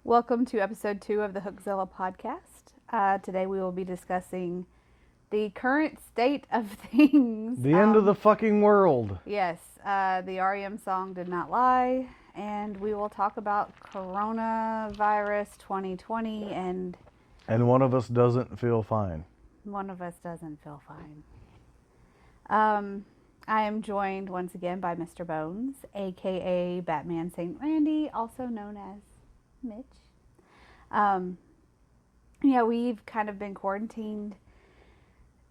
Welcome to episode 2 of the Hookzilla podcast. Today we will be discussing the current state of things. The end of the fucking world. Yes, the REM song Did Not Lie, and we will talk about coronavirus 2020, and one of us doesn't feel fine. one of us doesn't feel fine. I am joined once again by Mr. Bones, aka Batman St. Randy, also known as Mitch. We've kind of been quarantined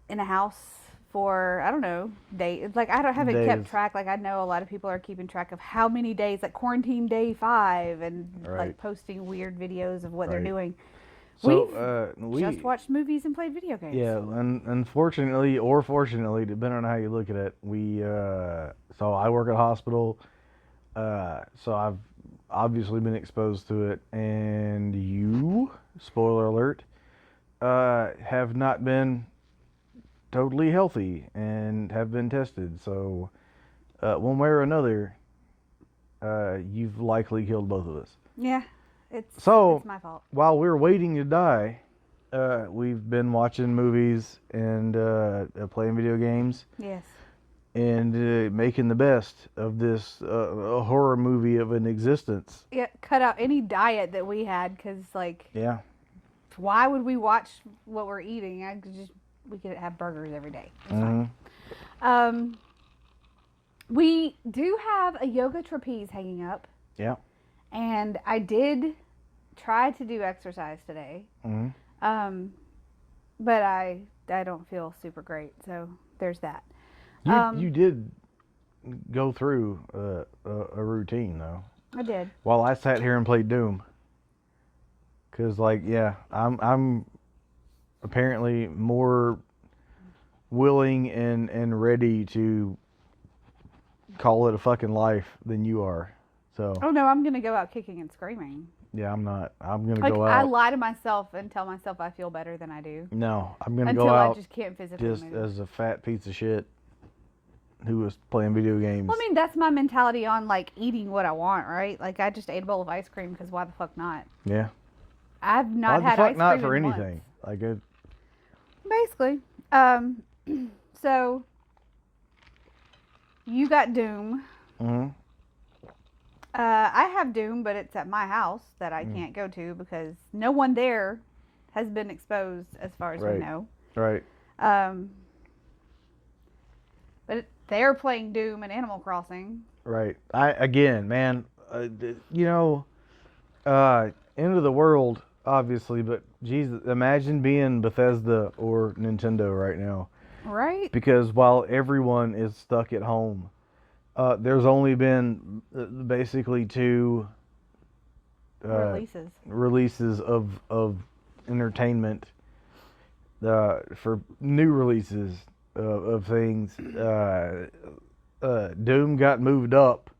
in a house for, I don't know, days. Like, haven't kept track. Like, I know a lot of people are keeping track of how many days, like quarantine day 5, and like posting weird videos of what they're doing. So, we just watched movies and played video games. Yeah, and unfortunately or fortunately, depending on how you look at it, so I work at a hospital, so I've obviously been exposed to it, and you, spoiler alert, have not been totally healthy and have been tested. So, one way or another, you've likely killed both of us. Yeah, it's my fault. While we're waiting to die, we've been watching movies and playing video games. Yes. And making the best of this horror movie of an existence. Yeah, cut out any diet that we had, because, like, yeah, why would we watch what we're eating? We could have burgers every day. It's fine. We do have a yoga trapeze hanging up. Yeah. And I did try to do exercise today. But I don't feel super great, so there's that. You did go through a routine, though. I did. While I sat here and played Doom. Because, I'm apparently more willing and ready to call it a fucking life than you are. So. Oh, no, I'm going to go out kicking and screaming. Yeah, I'm not. I'm going to go out. I lie to myself and tell myself I feel better than I do. No, I'm going to go out. Until I just can't physically move. As a fat piece of shit who was playing video games. Well, I mean, that's my mentality on, like, eating what I want, right? Like, I just ate a bowl of ice cream because why the fuck not? Yeah. I've not had ice cream why the fuck not for once. anything? Like it. Basically. So, you got Doom. Mm-hmm. I have Doom, but it's at my house that I can't go to because no one there has been exposed as far as we know. Right. But they're playing Doom and Animal Crossing. Right. End of the world, obviously, but Jesus, imagine being Bethesda or Nintendo right now. Right. Because while everyone is stuck at home, there's only been basically 2 releases of entertainment for new releases of things. Doom got moved up,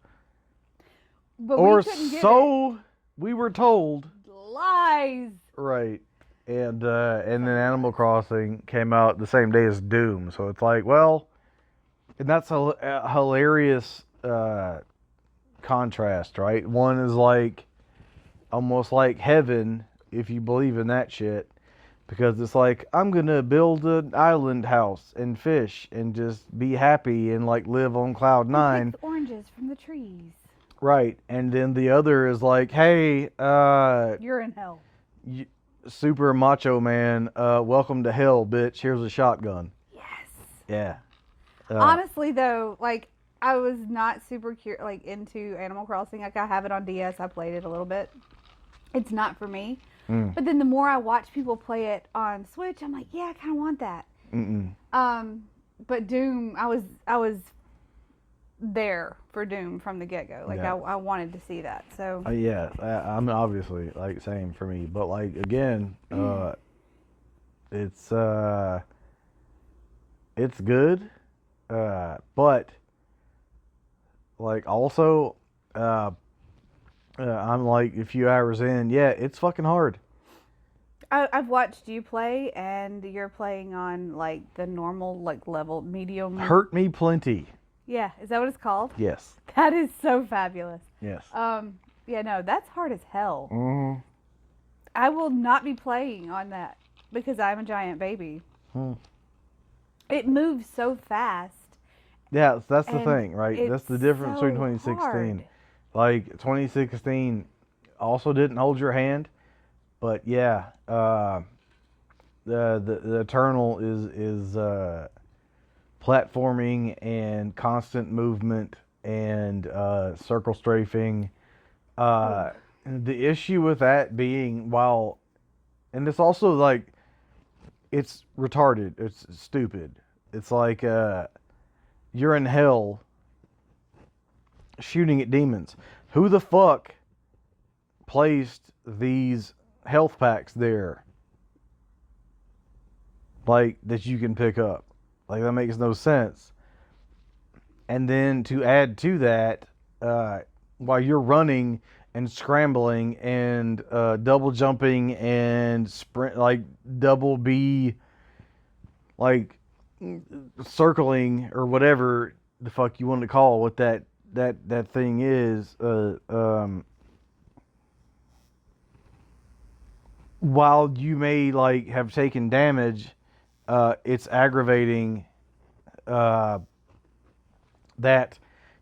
but or we couldn't get so we were told. Lies. Right, and then Animal Crossing came out the same day as Doom, so it's like, well, and that's a hilarious contrast, right? One is like almost like heaven if you believe in that shit. Because it's like, I'm going to build an island house and fish and just be happy and like live on cloud 9. Pick oranges from the trees. Right. And then the other is like, hey, you're in hell. Super macho man, welcome to hell, bitch. Here's a shotgun. Yes. Yeah. Honestly, though, like, I was not super into Animal Crossing. Like, I have it on DS. I played it a little bit. It's not for me. But then the more I watch people play it on Switch, I'm like, yeah, I kind of want that. But Doom, I was there for Doom from the get-go. Like, yeah. I wanted to see that. So yeah, I'm obviously like same for me. But like again, it's good, but like also. I'm like a few hours in. Yeah, it's fucking hard. I've watched you play, and you're playing on like the normal, like level, medium. Hurt me plenty. Yeah, is that what it's called? Yes. That is so fabulous. Yes. Yeah, no, that's hard as hell. Mm-hmm. I will not be playing on that because I'm a giant baby. It moves so fast. Yeah, that's the And thing, right? That's the difference between 2016. hard. Like 2016 also didn't hold your hand, but yeah, the Eternal is platforming and constant movement and circle strafing. The issue with that being and it's also like it's retarded. It's stupid. It's like you're in hell shooting at demons. Who the fuck placed these health packs there? Like, that you can pick up. Like, that makes no sense. And then to add to that, while you're running and scrambling and double jumping and sprint, like double B, like circling or whatever the fuck you want to call what that thing is, while you may like have taken damage, it's aggravating that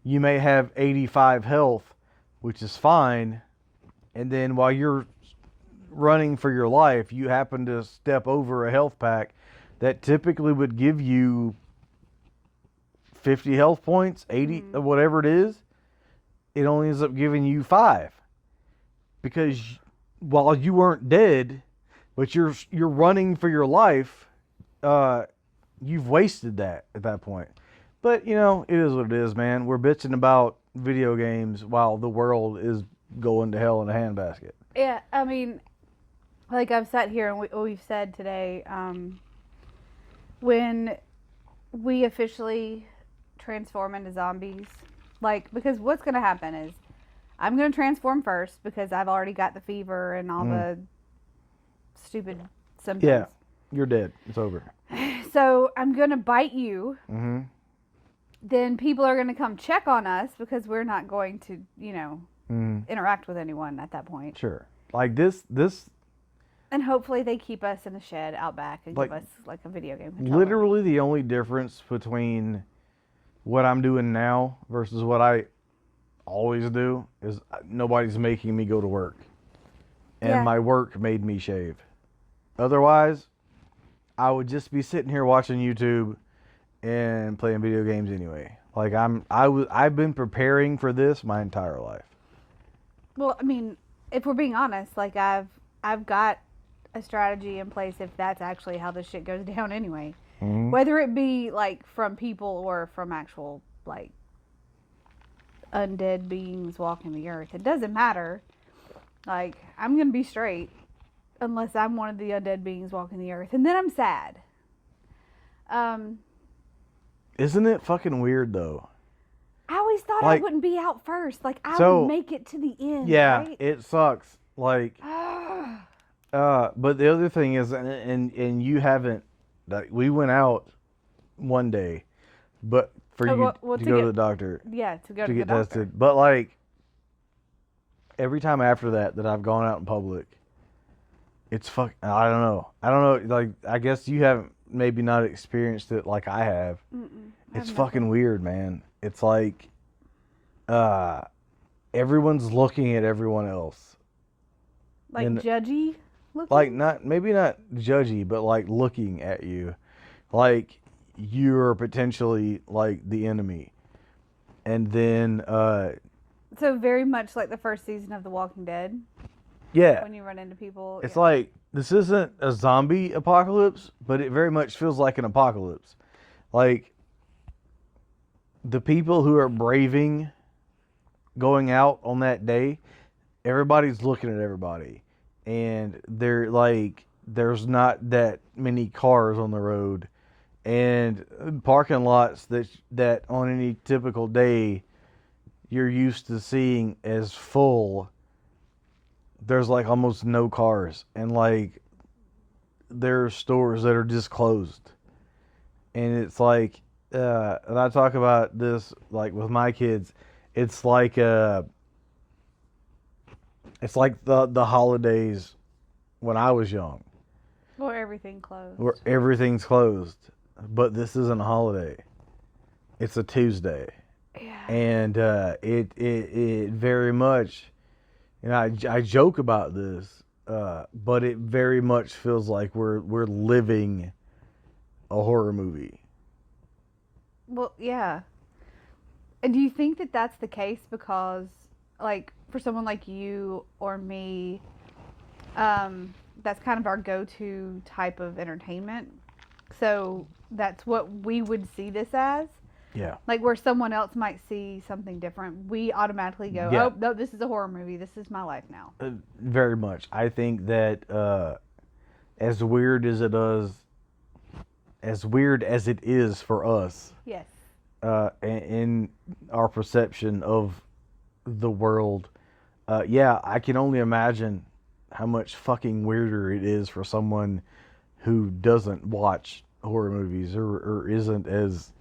you may have 85 health, which is fine, and then while you're running for your life, you happen to step over a health pack that typically would give you 50 health points, 80, whatever it is. It only ends up giving you 5. Because while you weren't dead, but you're running for your life, you've wasted that at that point. But, you know, it is what it is, man. We're bitching about video games while the world is going to hell in a handbasket. Yeah, I mean, like I've sat here and we've said today, when we officially transform into zombies, like, because what's going to happen is I'm going to transform first because I've already got the fever and all the stupid symptoms. Yeah, you're dead. It's over. So I'm going to bite you. Then people are going to come check on us because we're not going to, you know, interact with anyone at that point. Sure. Like this. And hopefully they keep us in the shed out back and like, give us like a video game controller. Literally the only difference between what I'm doing now versus what I always do is nobody's making me go to work. And my work made me shave. Otherwise, I would just be sitting here watching YouTube and playing video games anyway. Like I've been preparing for this my entire life. Well, I mean, if we're being honest, like I've got a strategy in place if that's actually how this shit goes down anyway. Whether it be like from people or from actual like undead beings walking the earth, it doesn't matter. Like, I'm gonna be straight unless I'm one of the undead beings walking the earth, and then I'm sad. Isn't it fucking weird though? I always thought I wouldn't be out first. Like, I would make it to the end. Yeah, right? It sucks. Like, but the other thing is, and you haven't. Like, we went out one day, but for you to go to the doctor. Yeah, to go to get the doctor. tested. But like, every time after that I've gone out in public, it's I don't know. Like, I guess you haven't maybe not experienced it like I have. It's fucking weird, man. It's like, everyone's looking at everyone else. Like, judgy looking? Like, maybe not judgy, but like looking at you. Like you're potentially like the enemy. And then, so very much like the first season of The Walking Dead. Yeah. When you run into people. It's like, this isn't a zombie apocalypse, but it very much feels like an apocalypse. Like, the people who are braving going out on that day, everybody's looking at everybody. And they're like, there's not that many cars on the road. And parking lots that on any typical day you're used to seeing as full, there's like almost no cars. And like, there are stores that are just closed. And it's like, and I talk about this like with my kids, it's like the holidays when I was young, Or everything closed. where everything's closed. But this isn't a holiday. It's a Tuesday. Yeah. And it very much, I joke about this, but it very much feels like we're living a horror movie. Well, yeah. And do you think that that's the case because, like, for someone like you or me, that's kind of our go-to type of entertainment? So that's what we would see this as? Yeah. Like, where someone else might see something different, we automatically go, Yeah. oh, no, this is a horror movie. This is my life now. Very much. I think that as weird as it is for us, Yes. in our perception of the world, yeah, I can only imagine how much fucking weirder it is for someone who doesn't watch horror movies or isn't as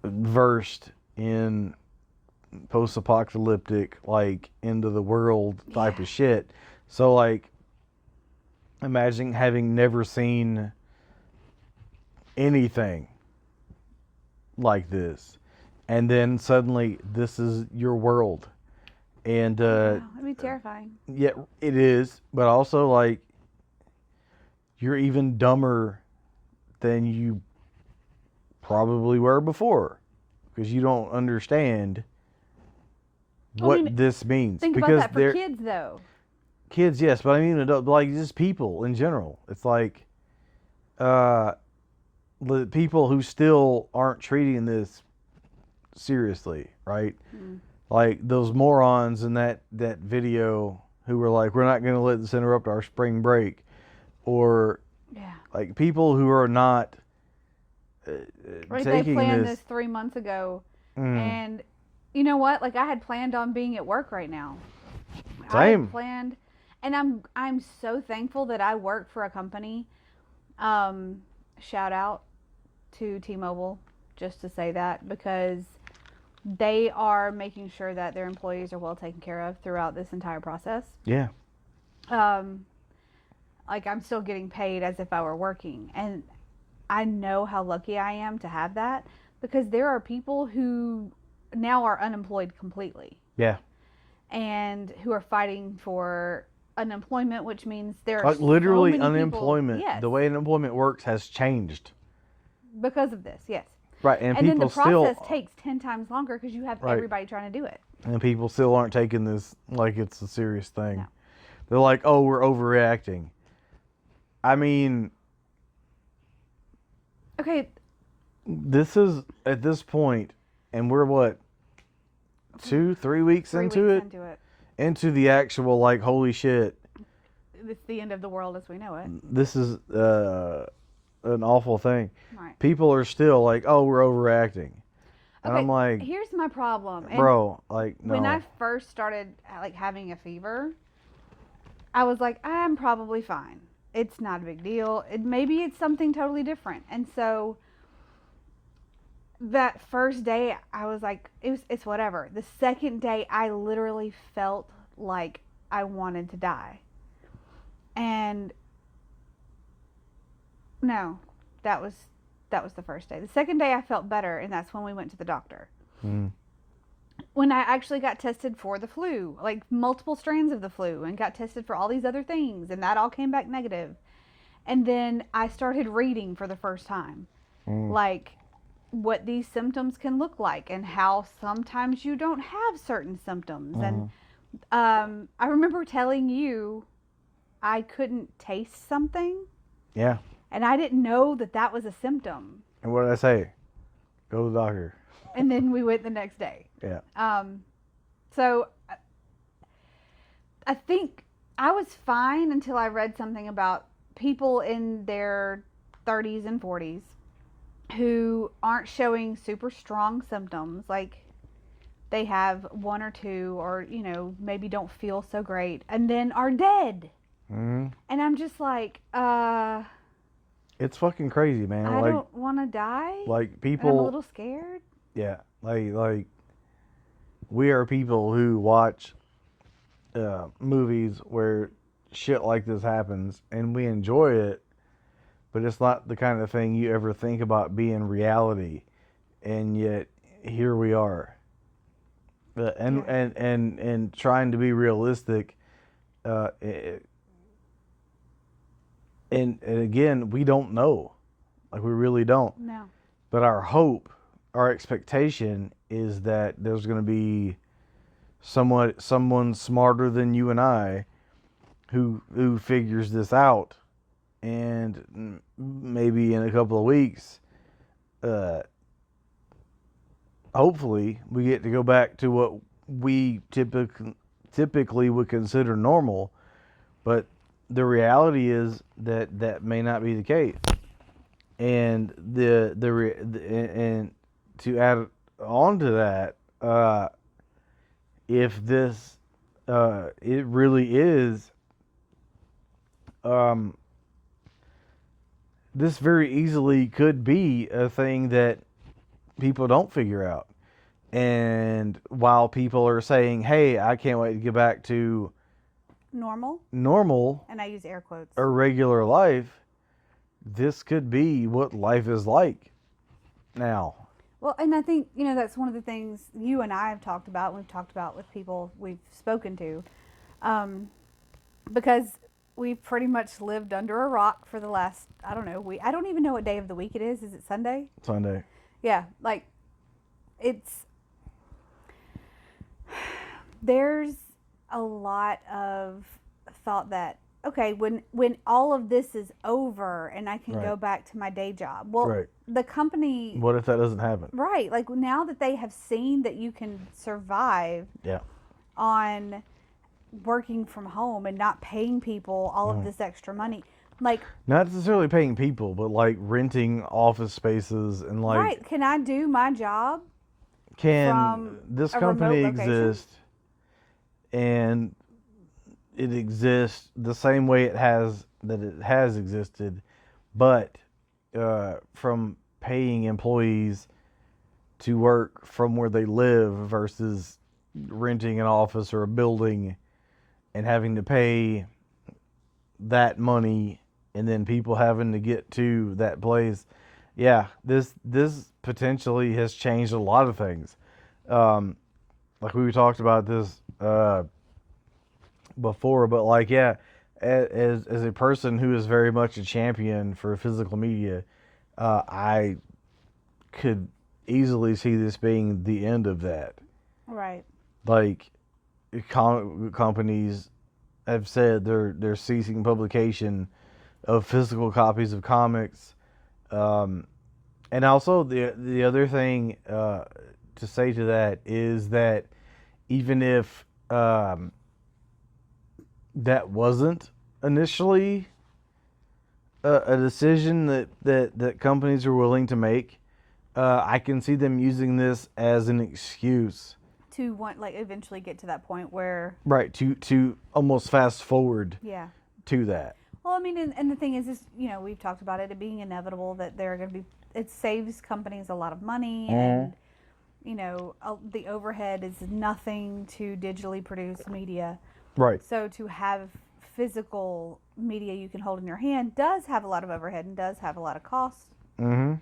versed in post-apocalyptic, like, end of the world type of shit. So, like, imagine having never seen anything like this, and then suddenly this is your world. And Wow, that'd be terrifying. yeah, it is, but also, like, you're even dumber than you probably were before, because you don't understand what this means. Think because about that for kids, though. Kids, yes, but I mean, adult, like, just people in general. It's like, the people who still aren't treating this seriously, right? Mm. Like those morons in that video who were like, we're not going to let this interrupt our spring break, or like people who are not right, taking they planned this 3 months ago, and you know what? Like, I had planned on being at work right now. Same. I had planned, and I'm so thankful that I work for a company. Shout out to T-Mobile, just to say that, because they are making sure that their employees are well taken care of throughout this entire process. Yeah. Like, I'm still getting paid as if I were working, and I know how lucky I am to have that, because there are people who now are unemployed completely. Yeah. And who are fighting for unemployment, which means there are like literally so many unemployment. People, yes, the way unemployment works has changed because of this. Yes. Right, and then people the process still takes 10 times longer because you have Right. everybody trying to do it. and people still aren't taking this like it's a serious thing. No. They're like, oh, we're overreacting. I mean, Okay, this is at this point, and we're what, 2-3 weeks 3 into weeks it? into it. Into the actual, like, holy shit, It's the end of the world as we know it. this is an awful thing. Right. People are still like, oh, we're overreacting. And Okay, I'm like, here's my problem. And bro, like, no. when I first started like having a fever, I was like, I'm probably fine. It's not a big deal. Maybe it's something totally different. And so that first day, I was like, it's whatever. The second day, I literally felt like I wanted to die. And no, that was the first day. The second day, I felt better, and that's when we went to the doctor. Mm. When I actually got tested for the flu, like multiple strains of the flu, and got tested for all these other things, and that all came back negative. And then I started reading for the first time, like what these symptoms can look like, and how sometimes you don't have certain symptoms. And I remember telling you I couldn't taste something. Yeah. And I didn't know that that was a symptom. And what did I say? Go to the doctor. And then we went the next day. Yeah. So I think I was fine until I read something about people in their 30s and 40s who aren't showing super strong symptoms. Like, they have one or two, or, you know, maybe don't feel so great, and then are dead. Mm-hmm. And I'm just like, it's fucking crazy, man. I like, don't want to die. Like, people. And I'm a little scared. Yeah. Like we are people who watch movies where shit like this happens, and we enjoy it, but it's not the kind of thing you ever think about being reality, and yet here we are. And trying to be realistic, uh, and again, we don't know, like we really don't. No. But our hope, our expectation is that there's going to be someone smarter than you and I who figures this out, and maybe in a couple of weeks, hopefully we get to go back to what we typically would consider normal. But the reality is that that may not be the case. And and to add on to that, if this it really is, this very easily could be a thing that people don't figure out. And while people are saying, "Hey, I can't wait to get back to normal," and I use air quotes, or regular life, this could be what life is like now. Well, and I think, that's one of the things you and I have talked about. We've talked about with people we've spoken to, because we've pretty much lived under a rock for the last, I don't know, I don't even know what day of the week it is. Is it Sunday? Sunday. Yeah, like there's a lot of thought that, okay, when all of this is over and I can go back to my day job. Well, the company... What if that doesn't happen? Right. Like, now that they have seen that you can survive on working from home and not paying people all of this extra money. Like, not necessarily paying people, but like renting office spaces and like... Right. Can I do my job? Can this company exist and it exists the same way it has existed, but from paying employees to work from where they live versus renting an office or a building and having to pay that money and then people having to get to that place. Yeah, this potentially has changed a lot of things. Like we talked about this before, but like, yeah, as a person who is very much a champion for physical media, I could easily see this being the end of that. Right. Like, companies have said they're ceasing publication of physical copies of comics. And also the other thing to say to that is that even if that wasn't initially a decision that companies are willing to make, I can see them using this as an excuse to want, like, eventually get to that point where... Right, to almost fast forward to that. Well, I mean, and the thing is, we've talked about it being inevitable that they're going to be... It saves companies a lot of money, and, the overhead is nothing to digitally produce media. Right. So to have physical media you can hold in your hand does have a lot of overhead and does have a lot of cost. Mm-hmm.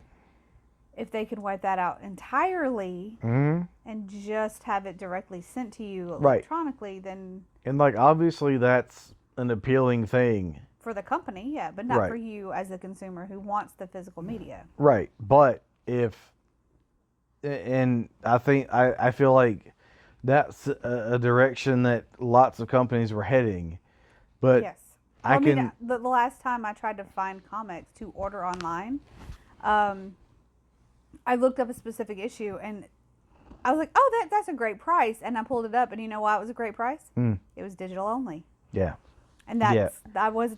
If they can wipe that out entirely and just have it directly sent to you electronically, then... And, like, obviously that's an appealing thing. For the company, yeah, but not for you as a consumer who wants the physical media. Right, but if... And I feel like that's a direction that lots of companies were heading. But yes. Well, the last time I tried to find comics to order online, I looked up a specific issue and I was like, oh, that's a great price. And I pulled it up, and you know why it was a great price? It was digital only. Yeah. And I was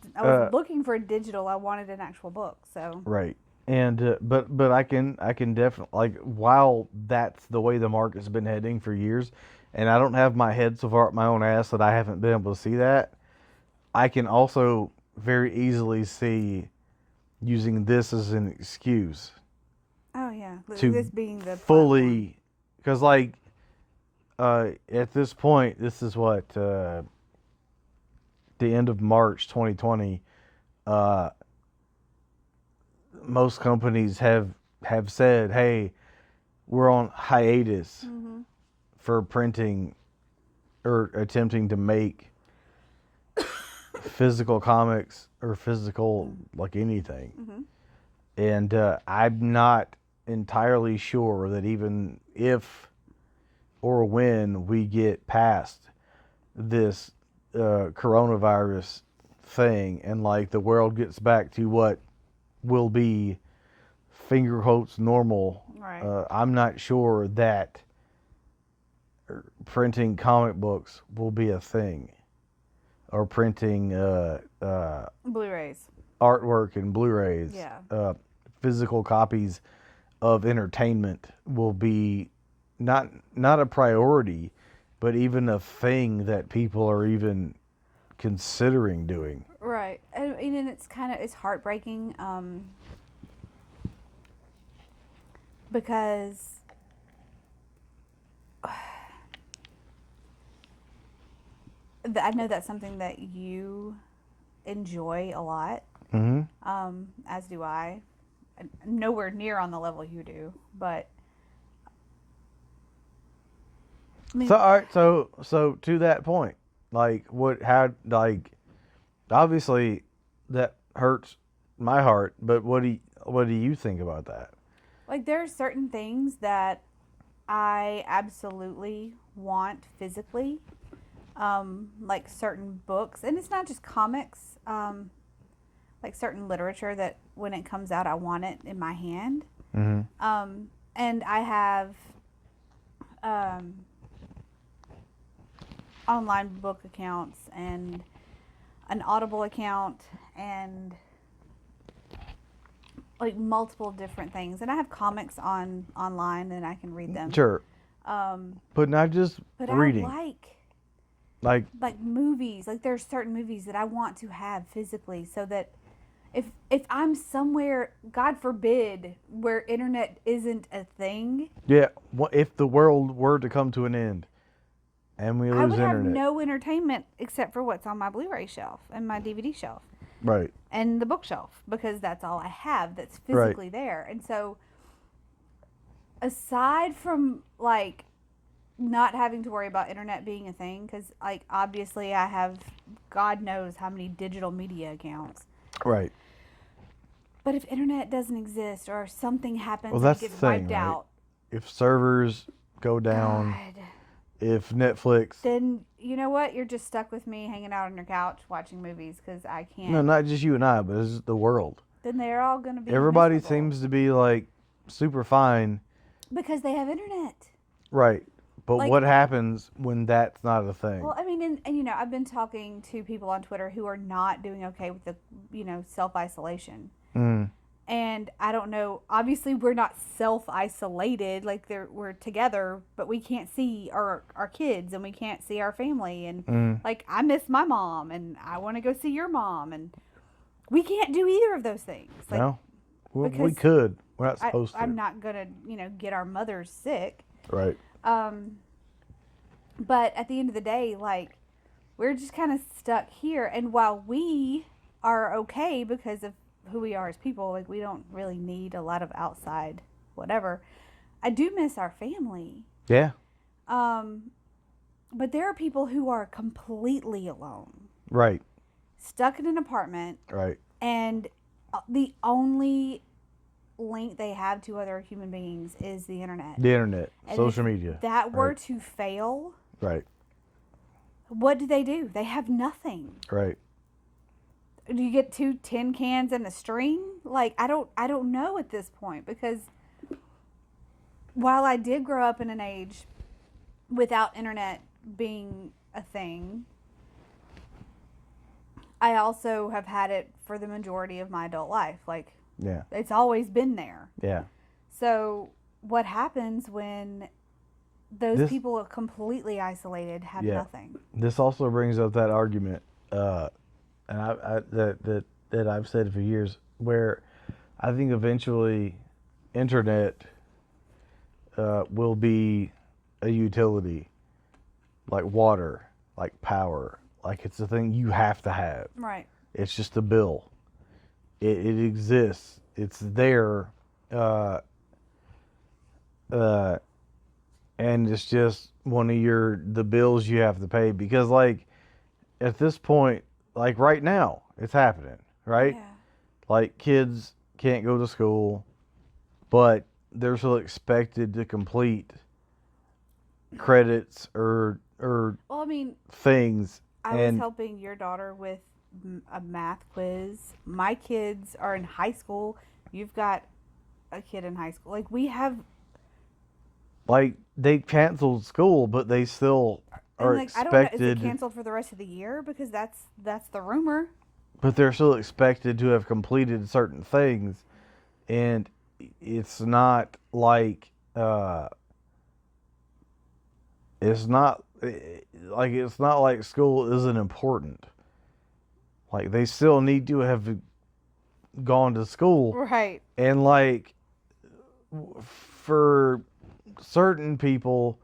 looking for a digital. I wanted an actual book. So right. And but I can definitely, like, while that's the way the market's been heading for years, and I don't have my head so far up my own ass that I haven't been able to see that, I can also very easily see using this as an excuse. Oh yeah, to this being the fully, because like at this point, this is what the end of March 2020, most companies have said, hey, we're on hiatus for printing or attempting to make physical comics or physical, like anything. And I'm not entirely sure that even if or when we get past this coronavirus thing and like the world gets back to what will be finger quotes normal, Right. I'm not sure that printing comic books will be a thing, or printing Blu-rays. artwork and Blu-rays. Yeah. Physical copies of entertainment will be not a priority, but even a thing that people are even considering doing. Right. And it's heartbreaking because I know that's something that you enjoy a lot, as do I. Nowhere near on the level you do, but I mean, So all right, so to that point, like obviously that hurts my heart, but what do you think about that? like there are certain things that I absolutely want physically, like certain books, and it's not just comics, like certain literature that when it comes out, I want it in my hand. And I have um, online book accounts and an Audible account and like multiple different things, and I have comics online and I can read them. Sure, Um, but not just but reading. I Like like movies. Like there's certain movies that I want to have physically, so that if I'm somewhere, God forbid, where internet isn't a thing, yeah, if the world were to come to an end and we I lose would have internet, no entertainment except for what's on my Blu-ray shelf and my DVD shelf right? and the bookshelf, because that's all I have that's Right. physically there. And so aside from like not having to worry about internet being a thing, because like obviously I have God knows how many digital media accounts, Right. but if internet doesn't exist or something happens Well, and it that's the gets thing, wiped right? out, If servers go down, God, if Netflix, then you know what? You're just stuck with me hanging out on your couch watching movies because I can't. no, not just you and I, but it's the world. Then they're all going to be Everybody miserable seems to be like super fine, because they have internet. right? But Like- what happens when that's not a thing? Well, I mean, and you know, I've been talking to people on Twitter who are not doing okay with the, you know, self-isolation. And I don't know, obviously we're not self-isolated, like we're together, but we can't see our kids and we can't see our family. And like, I miss my mom and I want to go see your mom, and we can't do either of those things. Like, No, we because could. We're not supposed to. I'm not going to, you know, get our mothers sick. Right. But at the end of the day, like, we're just kind of stuck here. And while we are okay because of who we are as people, like, we don't really need a lot of outside whatever, I do miss our family. Yeah. But there are people who are completely alone, Right. stuck in an apartment, Right. and the only link they have to other human beings is the internet. The internet, And social if media. that were Right. to fail, Right. what do? They have nothing. Right. Do you get 2 tin cans and a string? Like, I don't know at this point, because while I did grow up in an age without internet being a thing, I also have had it for the majority of my adult life. Like, Yeah. it's always been there. Yeah. So what happens when those people are completely isolated, have nothing? This also brings up that argument, and that I've said for years, where I think eventually internet will be a utility, like water, like power, Like, it's a thing you have to have. Right. It's just a bill. It exists. It's there. Uh, uh, and it's just one of the bills you have to pay. Because, like, at this point, like right now, it's happening, right? Yeah. Like, kids can't go to school, but they're still expected to complete credits or Well, I mean, things. I was helping your daughter with a math quiz. My kids are in high school. You've got a kid in high school. Like, we have. Like, they canceled school, but they still are Like, I don't know. Is expected. it canceled for the rest of the year? Because that's the rumor. But they're still expected to have completed certain things, and it's not like it's not like school isn't important. Like, they still need to have gone to school, Right. and like for certain people,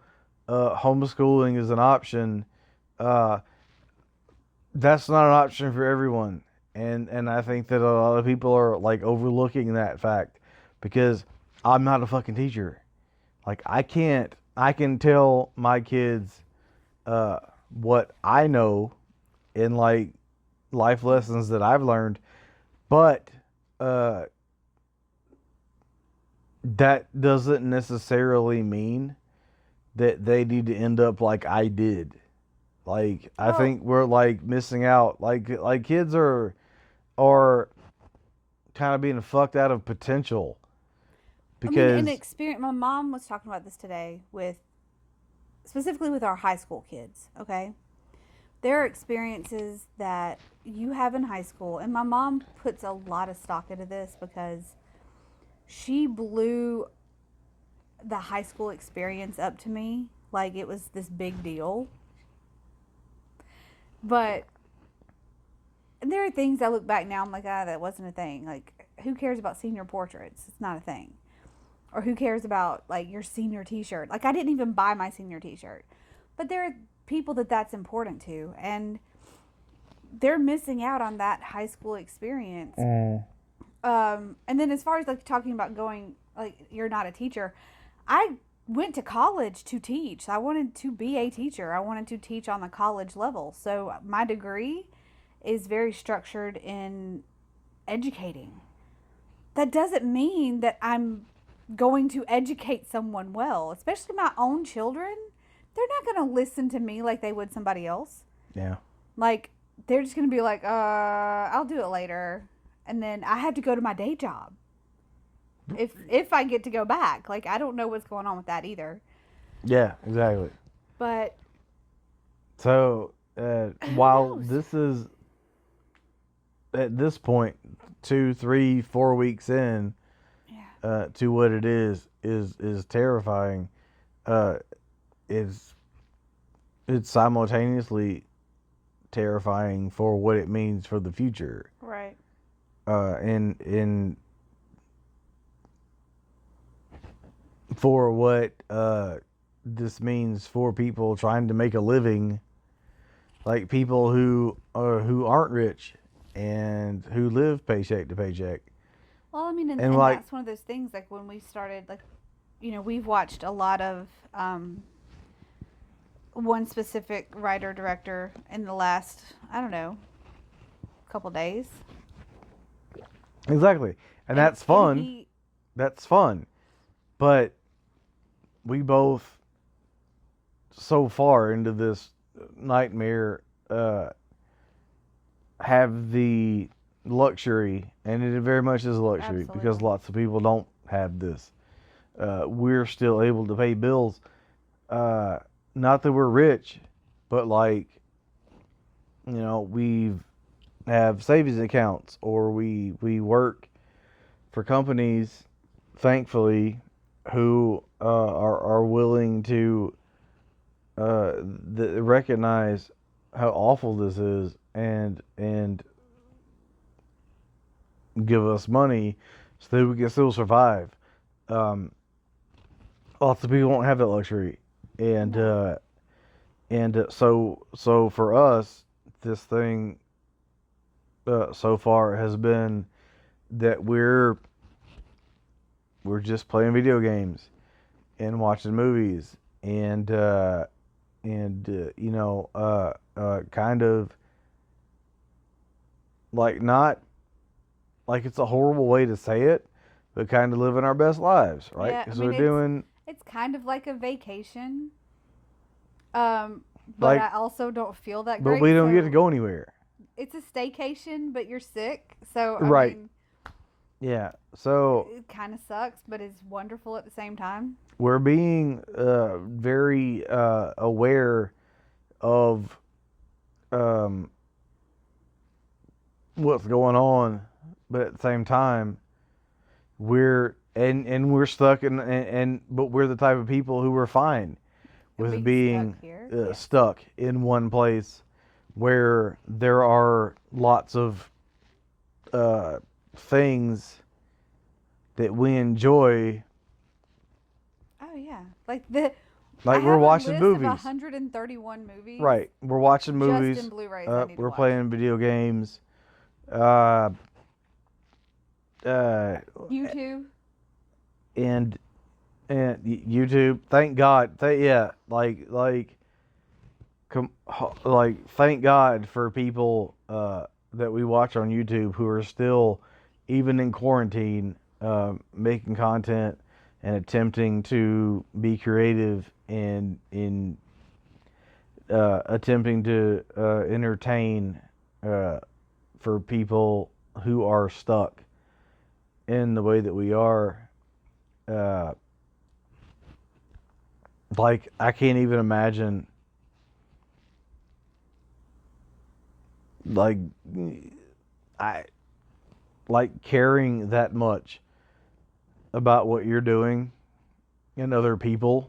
homeschooling is an option. Uh, that's not an option for everyone, and I think that a lot of people are like overlooking that fact because I'm not a fucking teacher. Like, I can tell my kids what I know in like life lessons that I've learned, but that doesn't necessarily mean that they need to end up like I did. Like, I think we're like missing out. Like kids are kind of being fucked out of potential because an experience. My mom was talking about this today specifically with our high school kids. Okay, there are experiences that you have in high school, and my mom puts a lot of stock into this because she blew the high school experience up to me like it was this big deal. But there are things I look back now, I'm like, that wasn't a thing. Like, who cares about senior portraits? It's not a thing. Or who cares about, like, your senior t-shirt? Like, I didn't even buy my senior t-shirt. But there are people that's important to, and they're missing out on that high school experience. And then as far as, like, talking about going, like, you're not a teacher, I went to college to teach. I wanted to be a teacher. I wanted to teach on the college level. So my degree is very structured in educating. That doesn't mean that I'm going to educate someone well, especially my own children. They're not going to listen to me like they would somebody else. Yeah. Like, they're just going to be like, I'll do it later. And then I have to go to my day job. If I get to go back. Like, I don't know what's going on with that either. Yeah, exactly. But so while this is at this point 2, 3, 4 weeks in to what it is terrifying, it's simultaneously terrifying for what it means for the future. Right. And for what this means for people trying to make a living, like people who aren't rich and who live paycheck to paycheck. Well, I mean, and like, that's one of those things, like, when we started, like, you know, we've watched a lot of one specific writer-director in the last, I don't know, couple days. Exactly. And that's fun. That's fun. But we both, so far into this nightmare, have the luxury, and it very much is a luxury. Absolutely. Because lots of people don't have this. We're still able to pay bills. Not that we're rich, but like, you know, we have savings accounts, or we work for companies, thankfully, who are willing to recognize how awful this is and give us money so that we can still survive. Lots of people don't have that luxury, and so for us, this thing so far has been that we're just playing video games and watching movies and kind of like, not like it's a horrible way to say it, but kind of living our best lives, right? Yeah, Because we're doing it's kind of like a vacation. But like, I also don't feel that but great. we don't get so to go anywhere. It's a staycation, but you're sick. So Right. I mean, Yeah. So it kind of sucks, but it's wonderful at the same time. we're being very aware of what's going on, but at the same time, we're stuck but we're the type of people who are fine with being stuck here. stuck in one place where there are lots of things that we enjoy. Oh yeah, Like I we're have watching a list movies. of 131 movies. Right, we're watching movies. Just in Blu-rays. I need to We're watch. playing video games. YouTube. And YouTube. Thank God. Thank God for people that we watch on YouTube who are still, even in quarantine, making content and attempting to be creative and in attempting to entertain for people who are stuck in the way that we are. I can't even imagine I caring that much about what you're doing and other people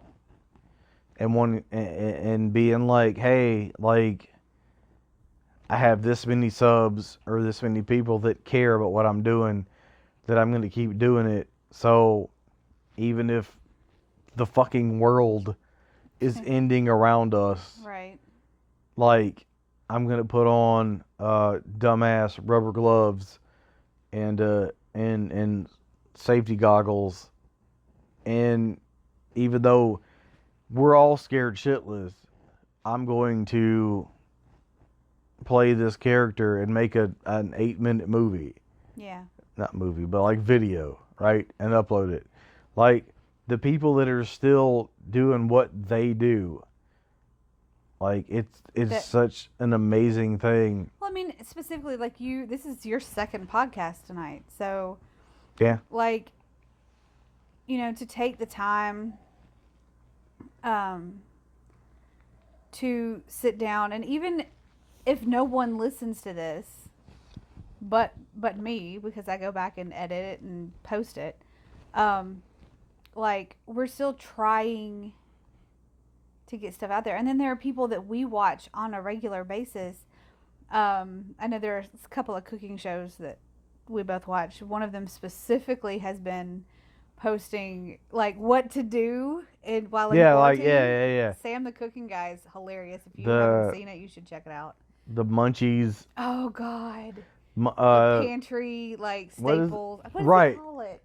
and being like, hey, like, I have this many subs or this many people that care about what I'm doing, that I'm going to keep doing it. So even if the fucking world is ending around us, Right. like, I'm going to put on dumbass rubber gloves and safety goggles, and even though we're all scared shitless, I'm going to play this character and make an 8-minute movie. Yeah. Not movie, but like video, right? And upload it. Like, the people that are still doing what they do, like, it's such an amazing thing. Well, I mean, specifically, like, this is your second podcast tonight. So, yeah, like, to take the time to sit down, and even if no one listens to this but me, because I go back and edit it and post it, like, we're still trying to get stuff out there. And then there are people that we watch on a regular basis. I know there's a couple of cooking shows that we both watch. One of them specifically has been posting, like, what to do while in quarantine. Yeah. Sam the Cooking Guy is hilarious. If you haven't seen it, you should check it out. The munchies. Oh God. The pantry, like, staples. What does he call it?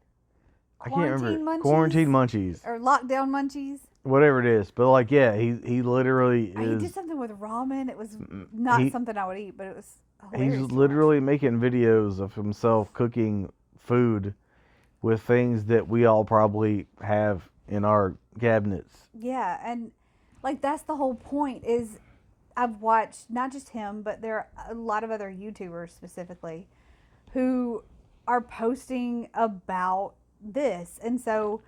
I can't remember. Munchies? Quarantine munchies. Or lockdown munchies. Whatever it is. But, like, yeah, he literally is. He did something with ramen. It was not something I would eat, but it was hilarious. He's literally making videos of himself cooking food with things that we all probably have in our cabinets. Yeah, and, like, that's the whole point. Is I've watched not just him, but there are a lot of other YouTubers specifically who are posting about this. And so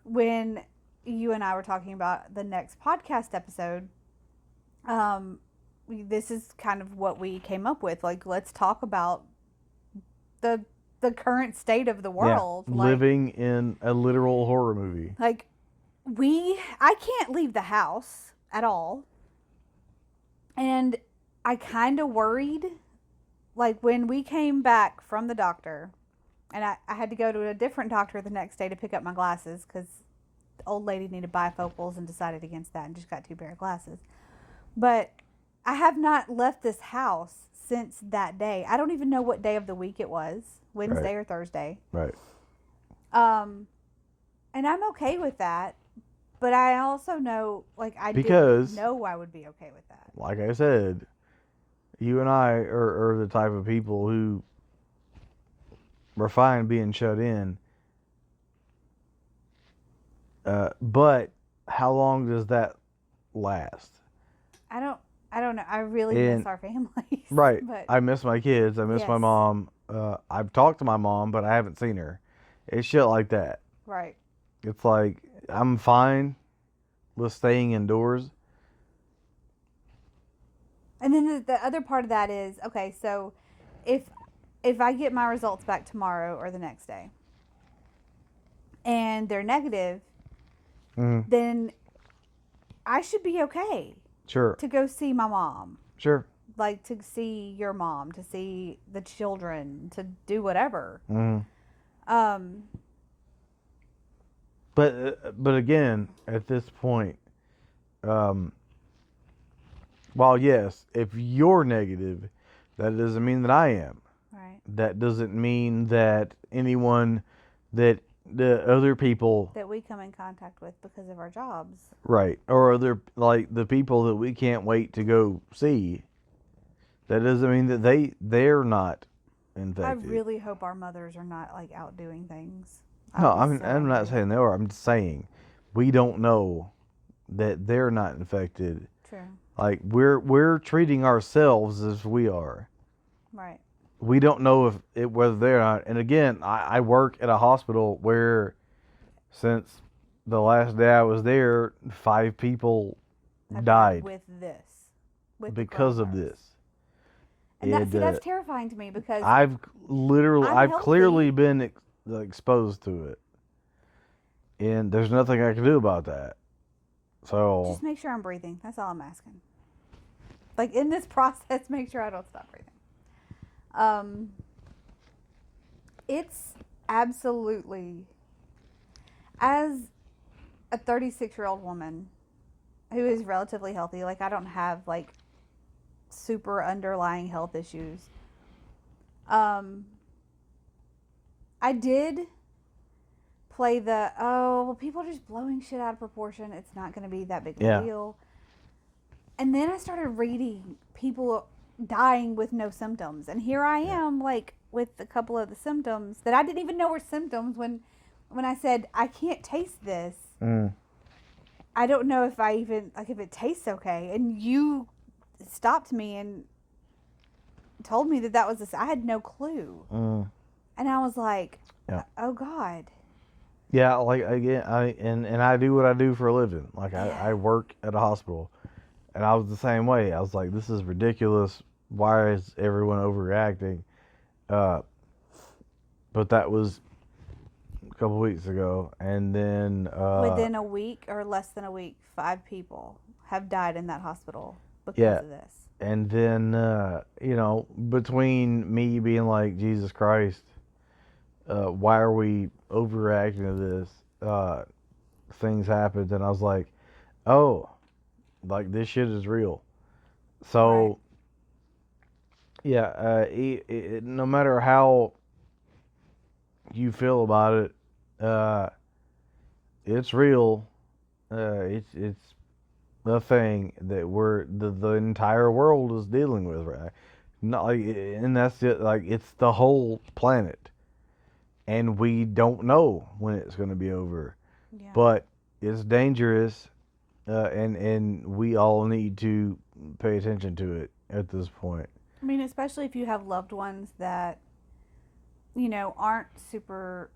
when you and I were talking about the next podcast episode, this is kind of what we came up with. Like, let's talk about the current state of the world. Yeah, living in a literal horror movie. Like, I can't leave the house at all. And I kind of worried, like, when we came back from the doctor, and I had to go to a different doctor the next day to pick up my glasses because the old lady needed bifocals and decided against that and just got 2 pair of glasses. But I have not left this house since that day. I don't even know what day of the week it was, Wednesday or Thursday. Right. And I'm okay with that. But I also know, like, I Because, didn't know I would be okay with that. like I said, you and I are the type of people who are fine being shut in. But how long does that last? I don't know. I really miss our families. Right. But I miss my kids. I miss my yes. mom. I've talked to my mom, but I haven't seen her. It's shit like that. Right. It's like, I'm fine with staying indoors. And then the other part of that is, okay, so if I get my results back tomorrow or the next day and they're negative, then I should be okay. Sure. To go see my mom. Sure. Like, to see your mom, to see the children, to do whatever. But again, at this point, while yes, if you're negative, that doesn't mean that I am. Right. That doesn't mean that anyone, that the other people that we come in contact with because of our jobs. Right. Or other, like, the people that we can't wait to go see. That doesn't mean that they're not infected. I really hope our mothers are not, like, out doing things. No, I'm not saying they are. I'm just saying we don't know that they're not infected. True. Like, we're treating ourselves as we are. Right. We don't know whether they're not. And again, I work at a hospital where, since the last day I was there, 5 people died with this. Because of this. And that's terrifying to me, because I've clearly been exposed to it, and there's nothing I can do about that. So just make sure I'm breathing. That's all I'm asking. Like, in this process, make sure I don't stop breathing. It's absolutely, as a 36-year-old woman who is relatively healthy, like, I don't have, like, super underlying health issues. I did play people are just blowing shit out of proportion. It's not going to be that big of a deal. And then I started reading people dying with no symptoms. And here I am, like, with a couple of the symptoms that I didn't even know were symptoms when I said, I can't taste this. I don't know if I even, like, if it tastes okay. And you stopped me and told me that was this. I had no clue. And I was like, oh God. Yeah, like, again, I do what I do for a living. Like, I work at a hospital, and I was the same way. I was like, this is ridiculous. Why is everyone overreacting? But that was a couple weeks ago, and then within a week or less than a week, 5 people have died in that hospital because of this. And then between me being like, Jesus Christ, why are we overreacting to this? Things happened, and I was like, oh, like, this shit is real. So, no matter how you feel about it, it's real. It's a thing that the entire world is dealing with, right? Not like, and that's it. Like, it's the whole planet. And we don't know when it's going to be over. Yeah. But it's dangerous, and we all need to pay attention to it at this point. I mean, especially if you have loved ones that, aren't super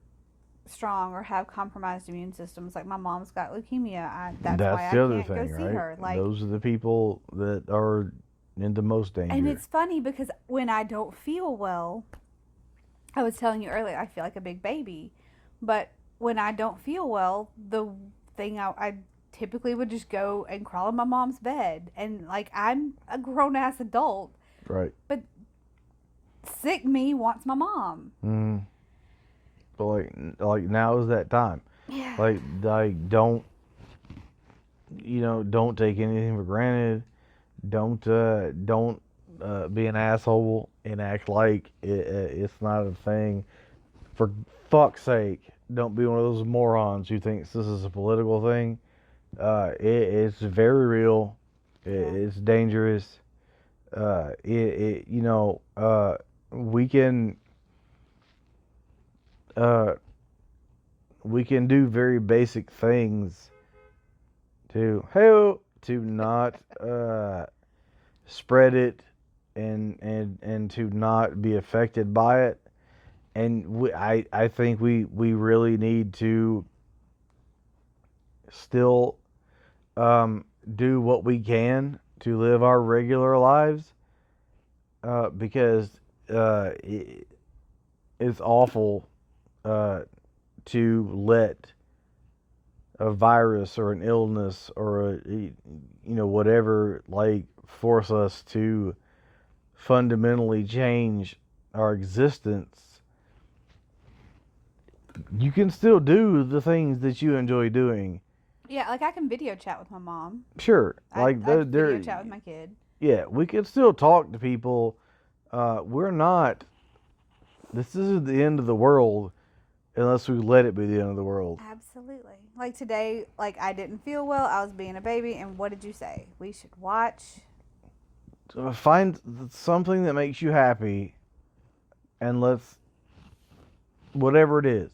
strong or have compromised immune systems. Like, my mom's got leukemia. That's why I can't go see her. Like, those are the people that are in the most danger. And it's funny because when I don't feel well, I was telling you earlier, I feel like a big baby. But when I don't feel well, the thing I typically would just go and crawl in my mom's bed. And, like, I'm a grown-ass adult. Right. But sick me wants my mom. But, like now is that time. Yeah. Like, don't take anything for granted. Don't be an asshole and act like it's not a thing. For fuck's sake, don't be one of those morons who thinks this is a political thing. It's very real. It's dangerous. We can uh, we can do very basic things to not spread it and to not be affected by it. And I think we really need to still do what we can to live our regular lives, because it's awful to let a virus or an illness or whatever like force us to fundamentally change our existence. You can still do the things that you enjoy doing. Yeah, like I can video chat with my mom. Sure, like I video chat with my kid. Yeah, we can still talk to people. We're not. This isn't the end of the world unless we let it be the end of the world. Absolutely. Like today, like I didn't feel well. I was being a baby, and what did you say? We should watch. Find something that makes you happy, and let's whatever it is.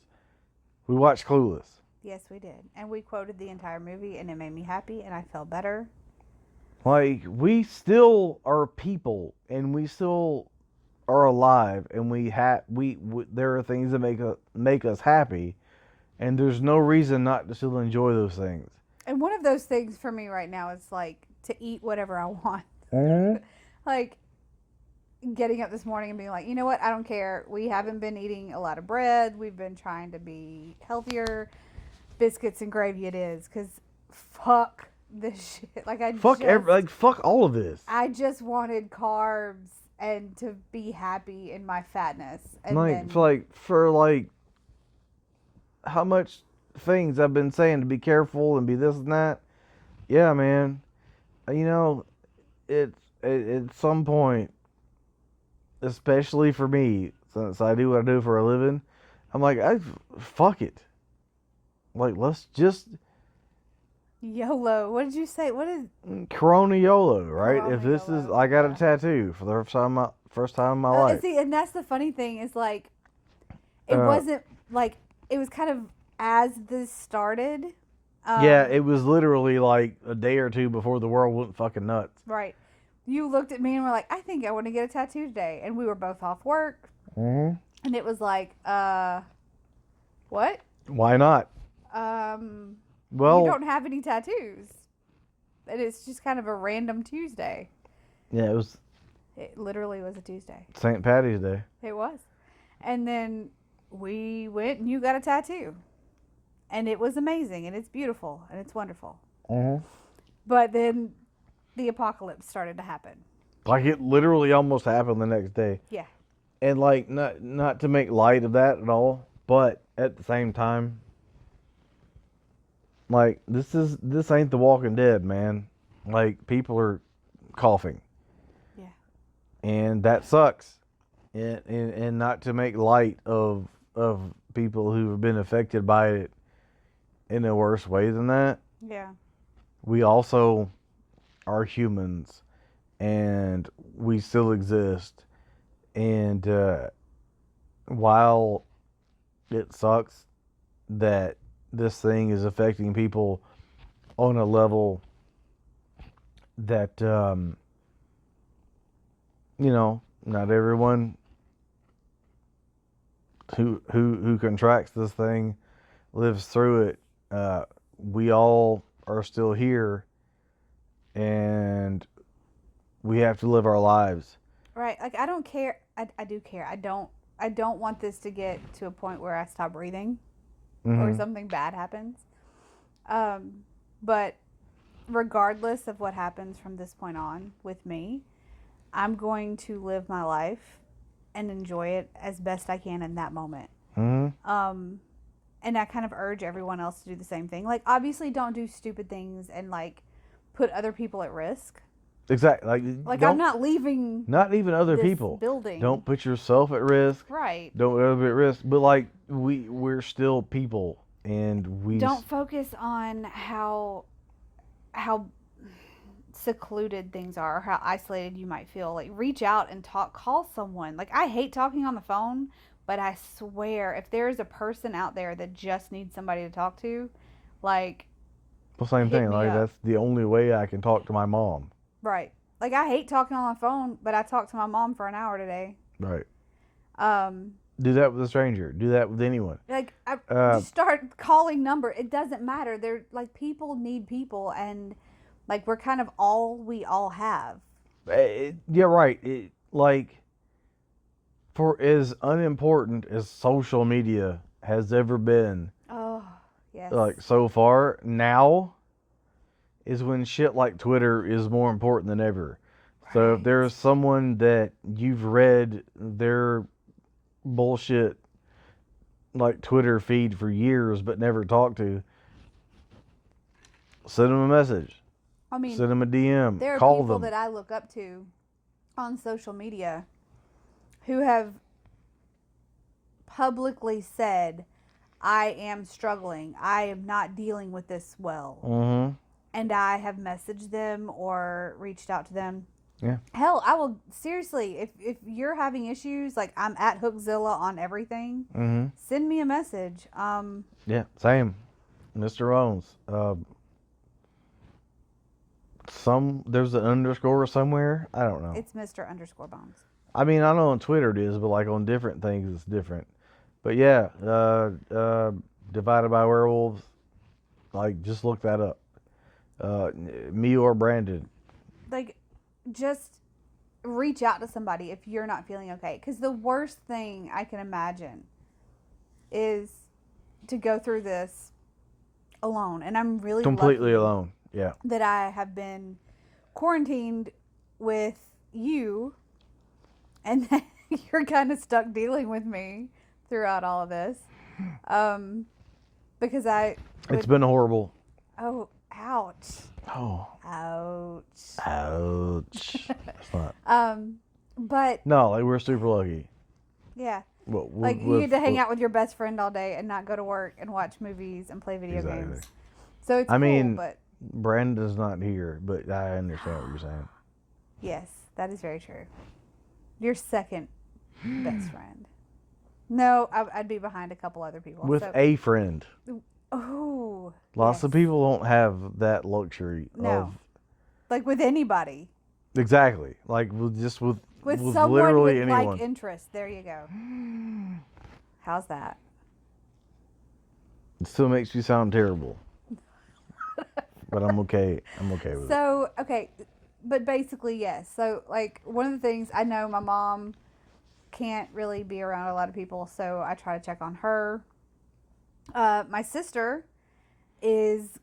We watched Clueless. Yes, we did, and we quoted the entire movie, and it made me happy, and I felt better. Like we still are people, and we still are alive, and we there are things that make us happy, and there's no reason not to still enjoy those things. And one of those things for me right now is like to eat whatever I want. Mm-hmm. Like getting up this morning and being like, you know what? I don't care. We haven't been eating a lot of bread. We've been trying to be healthier. Biscuits and gravy it is, because fuck this shit. Like fuck all of this. I just wanted carbs and to be happy in my fatness. And for how much things I've been saying to be careful and be this and that. Yeah, man. It's at some point, especially for me, since I do what I do for a living, I'm like, fuck it. Like, let's just YOLO. What did you say? What is Corona YOLO, right? Corona if this YOLO, is, I got a tattoo for the first time in my life. See, and that's the funny thing is like, it wasn't like it was kind of as this started. Yeah, it was literally like a day or two before the world went fucking nuts. Right. You looked at me and were like, I think I want to get a tattoo today, and we were both off work. Mm-hmm. And it was like, what? Why not? Well, you don't have any tattoos. And it's just kind of a random Tuesday. Yeah, it literally was a Tuesday. St. Patty's Day. It was. And then we went and you got a tattoo. And it was amazing, and it's beautiful, and it's wonderful. Mm-hmm. But then the apocalypse started to happen. Like, it literally almost happened the next day. Yeah. And like, not to make light of that at all, but at the same time, like, this ain't The Walking Dead, man. Like, people are coughing. Yeah. And that sucks. And not to make light of people who have been affected by it in a worse way than that. Yeah. We also are humans, and we still exist. And while it sucks that this thing is affecting people on a level that not everyone who contracts this thing lives through it. We all are still here, and we have to live our lives. Right. Like, I don't care. I do care. I don't want this to get to a point where I stop breathing, mm-hmm. or something bad happens. But regardless of what happens from this point on with me, I'm going to live my life and enjoy it as best I can in that moment. Mm-hmm. And I kind of urge everyone else to do the same thing. Like, obviously, don't do stupid things and, like, put other people at risk. Exactly. Like I'm not leaving. Not even other this people. building. Don't put yourself at risk. Right. Don't put others at risk. But like we're still people, and we don't focus on how secluded things are, or how isolated you might feel. Like reach out and call someone. Like I hate talking on the phone, but I swear if there's a person out there that just needs somebody to talk to, like well, same thing. Like up. that's the only way I can talk to my mom. Right. Like I hate talking on the phone, but I talked to my mom for an hour today. Right. Do that with a stranger. Do that with anyone. Like I just start calling number. It doesn't matter. They're like people need people, and like we're kind of all we all have. Yeah, right. Like for as unimportant as social media has ever been. Oh, yes. Like so far, now is when shit like Twitter is more important than ever. Right. So if there's someone that you've read their bullshit like Twitter feed for years but never talked to, send them a message. I mean, send them a DM. There are call people them. that I look up to on social media who have publicly said, I am struggling. I am not dealing with this well. Mm-hmm. And I have messaged them or reached out to them. Yeah. Hell, I will seriously, if you're having issues, like I'm at Hookzilla on everything, Mm-hmm. send me a message. Yeah, same. Mr. Owens. There's an underscore somewhere. I don't know. It's Mr. Underscore Bombs. I mean, I know on Twitter it is, but like on different things it's different. But yeah, Divided by Werewolves. Like, just look that up. Me or Brandon. Like, just reach out to somebody if you're not feeling okay. Because the worst thing I can imagine is to go through this alone. And I'm really completely lucky alone. Yeah. that I have been quarantined with you, and that you're kind of stuck dealing with me throughout all of this. Because it's been horrible. Oh, ouch. Oh. Ouch. Ouch. It's not. But no, like we're super lucky. Yeah. Well, like you get to hang out with your best friend all day and not go to work and watch movies and play video games. So it's cool, but Brandon's not here, but I understand what you're saying. Yes, that is very true. Your second best friend. No, I'd be behind a couple other people. With a friend. Oh. Lots of people don't have that luxury of. Like with anybody. Exactly. Like with someone literally with anyone. like interest. There you go. How's that? It still makes you sound terrible. But I'm okay. I'm okay with it. So, okay. But basically, yes. So, like, one of the things, I know my mom can't really be around a lot of people, so I try to check on her. My sister is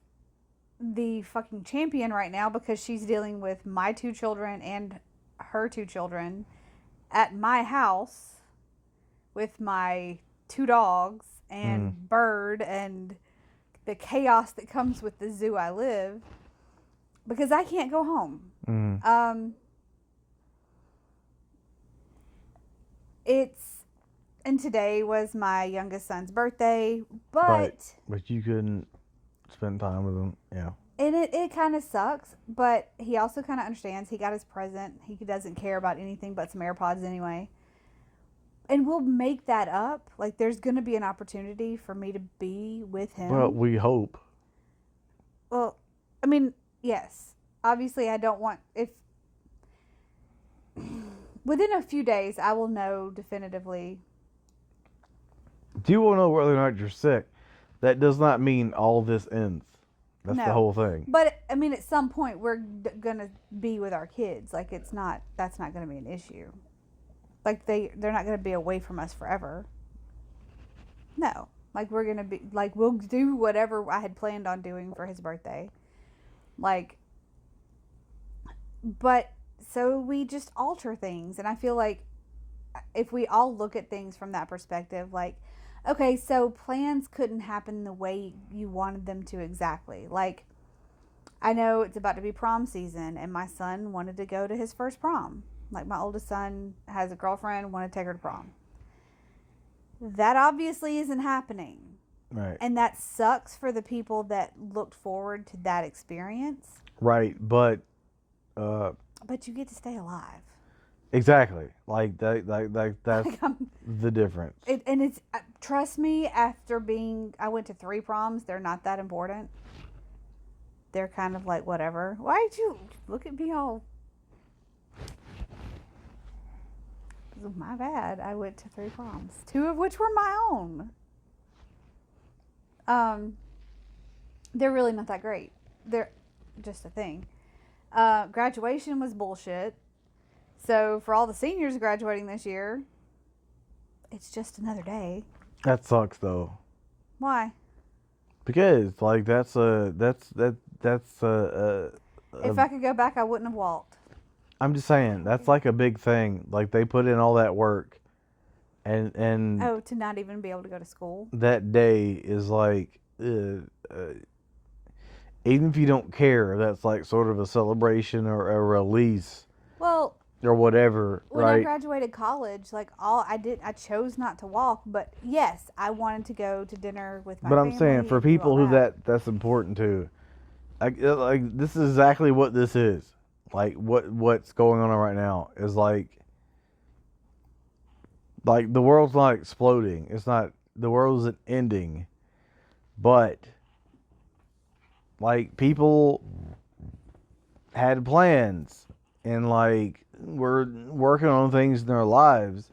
the fucking champion right now because she's dealing with my 2 children and her 2 children at my house with my 2 dogs and bird and the chaos that comes with the zoo I live because I can't go home. And today was my youngest son's birthday, but you couldn't spend time with him. Yeah. And it kind of sucks, but he also kind of understands. He got his present. He doesn't care about anything but some AirPods anyway. And we'll make that up. Like, there's going to be an opportunity for me to be with him. Well, we hope. Well, I mean, yes. Obviously, I don't want... Within a few days, I will know definitively. Do you want to know whether or not you're sick? That does not mean all this ends. That's the whole thing. But, I mean, at some point, we're going to be with our kids. Like, that's not going to be an issue. Like, they're not going to be away from us forever. No. Like, we're going to be, like, we'll do whatever I had planned on doing for his birthday. Like, but, so we just alter things. And I feel like if we all look at things from that perspective, like, okay, so plans couldn't happen the way you wanted them to exactly. Like, I know it's about to be prom season, and my son wanted to go to his first prom. Like, my oldest son has a girlfriend, wanted to take her to prom. That obviously isn't happening. Right. And that sucks for the people that looked forward to that experience. Right, but But you get to stay alive. exactly. Like that's Like, the difference. and it's, trust me, after I went to 3 proms, they're not that important. They're kind of like, whatever. Why did you look at me all? My bad. I went to 3 proms, 2 of which were my own. They're really not that great. They're just a thing. Graduation was bullshit. So for all the seniors graduating this year, it's just another day. That sucks though. Why? Because like that's If I could go back, I wouldn't have walked. I'm just saying that's like a big thing. Like they put in all that work, and To not even be able to go to school. that day is like, even if you don't care, that's like sort of a celebration or a release. Well, or whatever, when right? I graduated college, like I chose not to walk, but yes, I wanted to go to dinner with my family. But I'm saying for people who that's important to, like this is exactly what this is. Like what's going on right now is like the world's not exploding. It's not, the world isn't ending, but like people had plans and like were working on things in their lives,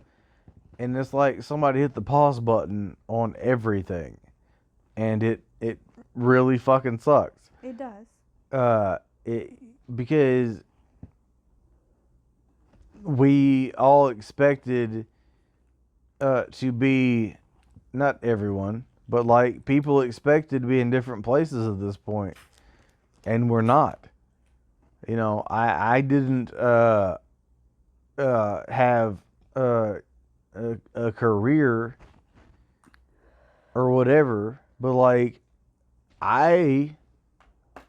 and it's like somebody hit the pause button on everything, and it really fucking sucks. It does. Because we all expected to be, not everyone, but like people expected to be in different places at this point, and we're not. You know, I didn't have a career or whatever, but like I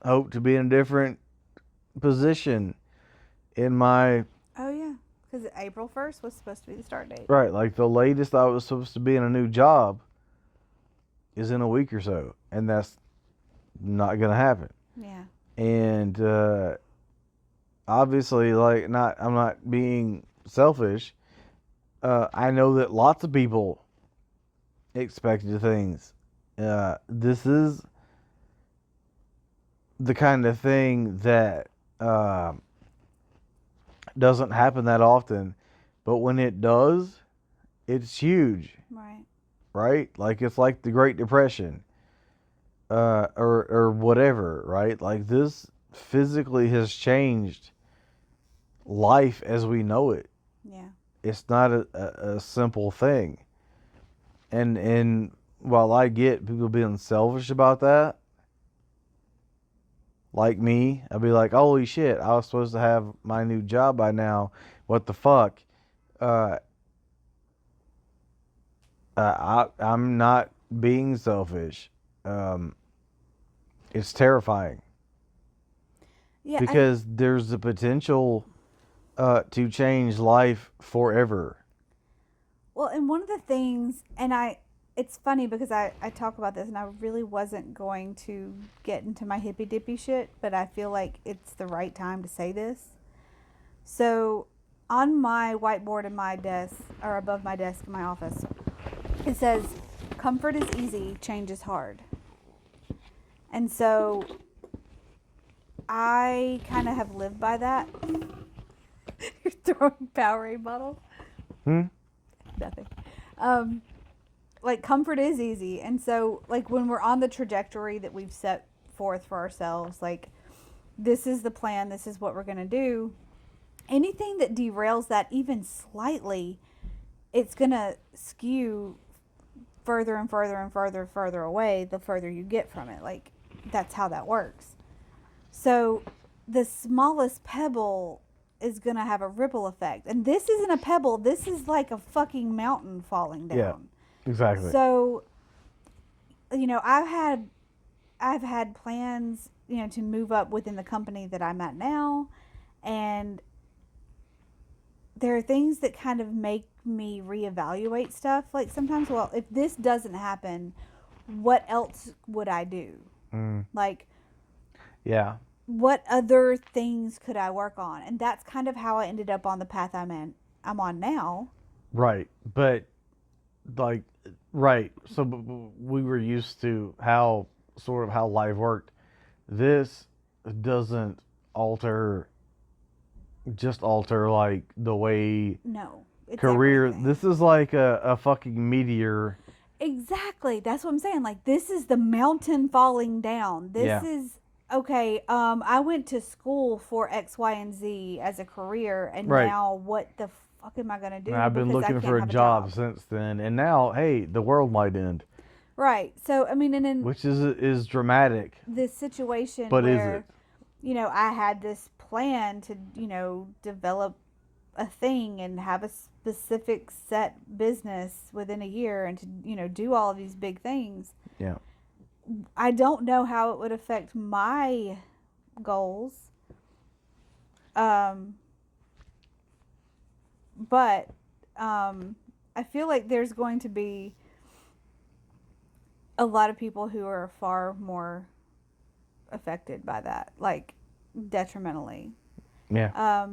hope to be in a different position in my. Oh yeah, because April 1st was supposed to be the start date. Right, like the latest I was supposed to be in a new job is in a week or so, and that's not gonna happen. Yeah. And obviously, like, I'm not being selfish. I know that lots of people expected things. This is the kind of thing that doesn't happen that often, but when it does, it's huge. Right. Right? Like it's like the Great Depression, or whatever. Right? Like this physically has changed life as we know it. Yeah. It's not a simple thing. And while I get people being selfish about that, like me, I'd be like, holy shit, I was supposed to have my new job by now. What the fuck? I'm not being selfish. It's terrifying. Yeah. Because there's the potential to change life forever. Well, and one of the things, it's funny because I talk about this and I really wasn't going to get into my hippy dippy shit, but I feel like it's the right time to say this. So on my whiteboard in my desk, or above my desk in my office, it says, comfort is easy, change is hard. And so I kind of have lived by that. You're throwing Powerade bottles? Nothing. Like, comfort is easy. And so, like, when we're on the trajectory that we've set forth for ourselves, like, this is the plan, this is what we're going to do, anything that derails that even slightly, it's going to skew further and further and further away the further you get from it. Like, that's how that works. So the smallest pebble is going to have a ripple effect. And this isn't a pebble. This is like a fucking mountain falling down. Yeah, exactly. So, you know, I've I've had plans, to move up within the company that I'm at now, and there are things that kind of make me reevaluate stuff. Like sometimes, well, if this doesn't happen, what else would I do? Like, Yeah. what other things could I work on? And that's kind of how I ended up on the path I'm on now. Right. But like, right. So we were used to how life worked. This doesn't alter like the way No, it's career. everything. This is like a fucking meteor. Exactly. That's what I'm saying. Like, this is the mountain falling down. This is okay. I went to school for X, Y, and Z as a career, and Right. now what the fuck am I gonna do? And I've been because I looking can't for a have job since then, and now, hey, the world might end. Right. So I mean, and then Which is dramatic. this situation But where, is I had this plan to, develop a thing and have a specific set business within a year and to, do all of these big things. Yeah. I don't know how it would affect my goals. But I feel like there's going to be a lot of people who are far more affected by that, like detrimentally. Yeah.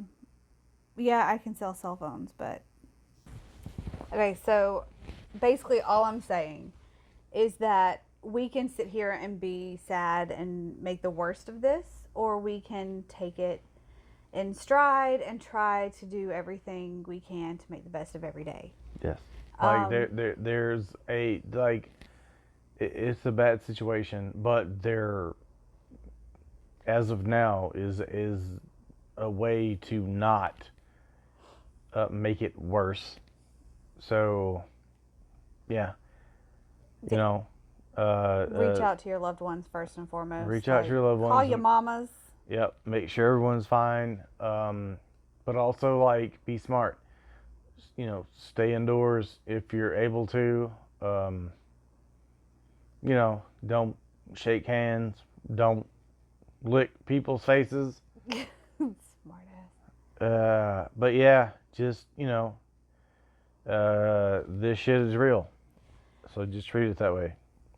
Yeah, I can sell cell phones, but okay, so basically all I'm saying is that we can sit here and be sad and make the worst of this, or we can take it in stride and try to do everything we can to make the best of every day. Yes. Like there's a like it's a bad situation, but there as of now is a way to not make it worse. So yeah. You know, reach out to your loved ones first and foremost. Reach out to your loved ones. Call your mamas. Yep. Make sure everyone's fine. But also like be smart. Stay indoors if you're able to. Don't shake hands. Don't lick people's faces. Smart ass. But yeah, just this shit is real. So just treat it that way.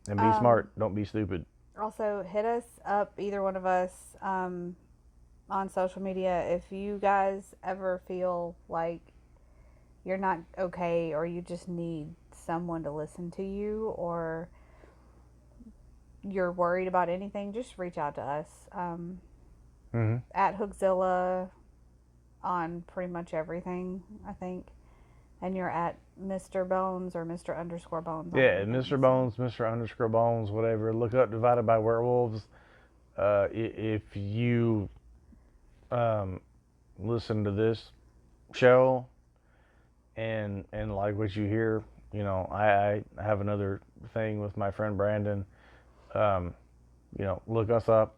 And be smart. Don't be stupid. Also, hit us up, either one of us, on social media if you guys ever feel like you're not okay or you just need someone to listen to you or you're worried about anything. Just reach out to us. At Hookzilla on pretty much everything, I think. And you're at Mr. Bones or Mr. _ Bones. Yeah, Mr. Bones, Mr. _ Bones, whatever. Look up Divided by Werewolves. If you listen to this show and like what you hear, I have another thing with my friend Brandon. Look us up.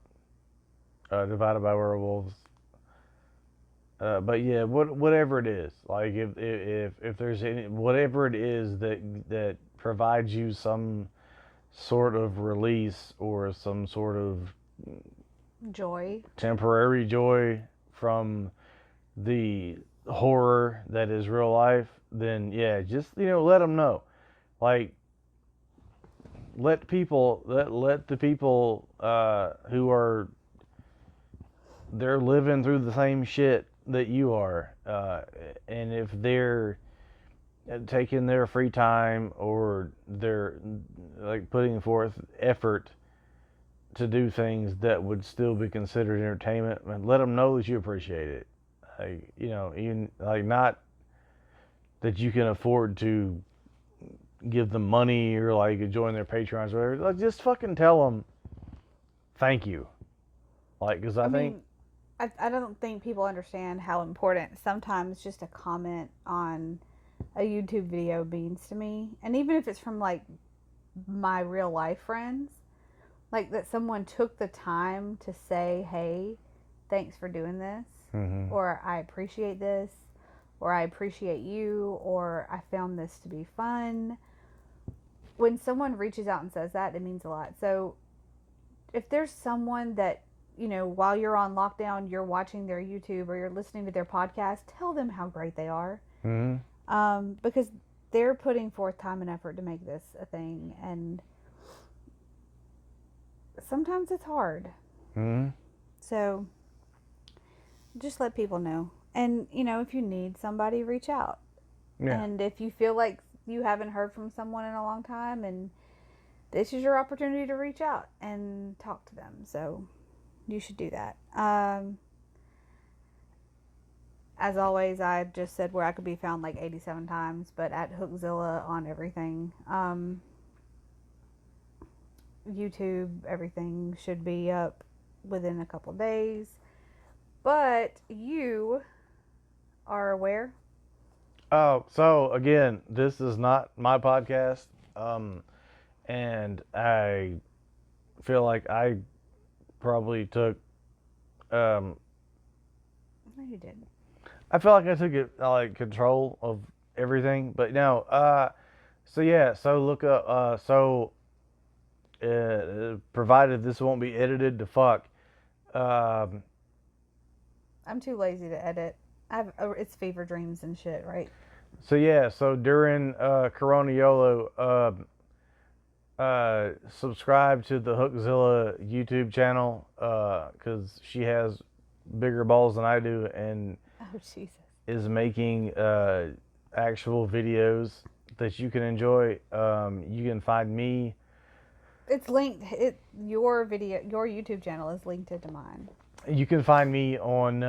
Divided by Werewolves. But yeah, whatever it is, like if there's any, whatever it is that provides you some sort of release or some sort of joy, temporary joy from the horror that is real life, then yeah, just let them know. Like let the people who are they're living through the same shit that you are, and if they're taking their free time or they're like putting forth effort to do things that would still be considered entertainment, and let them know that you appreciate it. Like, even like not that you can afford to give them money or like join their Patreons or whatever. Like, just fucking tell them thank you. Like, because I think. I don't think people understand how important sometimes just a comment on a YouTube video means to me. And even if it's from like my real life friends, like that someone took the time to say, hey, thanks for doing this, or I appreciate this, or I appreciate you, or I found this to be fun. When someone reaches out and says that, it means a lot. So if there's someone that, while you're on lockdown, you're watching their YouTube or you're listening to their podcast, tell them how great they are. Because they're putting forth time and effort to make this a thing. And sometimes it's hard. So just let people know. And, if you need somebody, reach out. Yeah. And if you feel like you haven't heard from someone in a long time, and this is your opportunity to reach out and talk to them. So you should do that. As always, I just said where I could be found like 87 times, but at Hookzilla on everything. YouTube, everything should be up within a couple days. But you are aware? Oh, so again, this is not my podcast. And I feel like I probably took, No, you didn't. I feel like I took it, like, control of everything, but no, so look up, provided this won't be edited to fuck, I'm too lazy to edit. It's fever dreams and shit, right? So during, Corona YOLO, subscribe to the Hookzilla YouTube channel, cause she has bigger balls than I do, and oh Jesus, is making actual videos that you can enjoy. You can find me. It's linked. Your YouTube channel is linked to mine. You can find me on.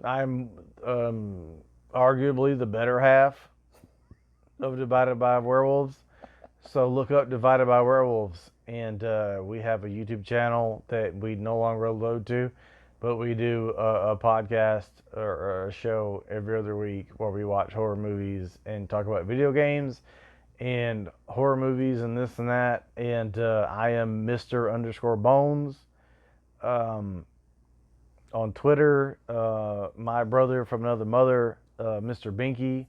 I'm arguably the better half of Divided by Werewolves. So look up Divided by Werewolves, and we have a YouTube channel that we no longer upload to, but we do a podcast or a show every other week where we watch horror movies and talk about video games and horror movies and this and that. And I am Mr. _Bones on Twitter. My brother from another mother, Mr. Binky,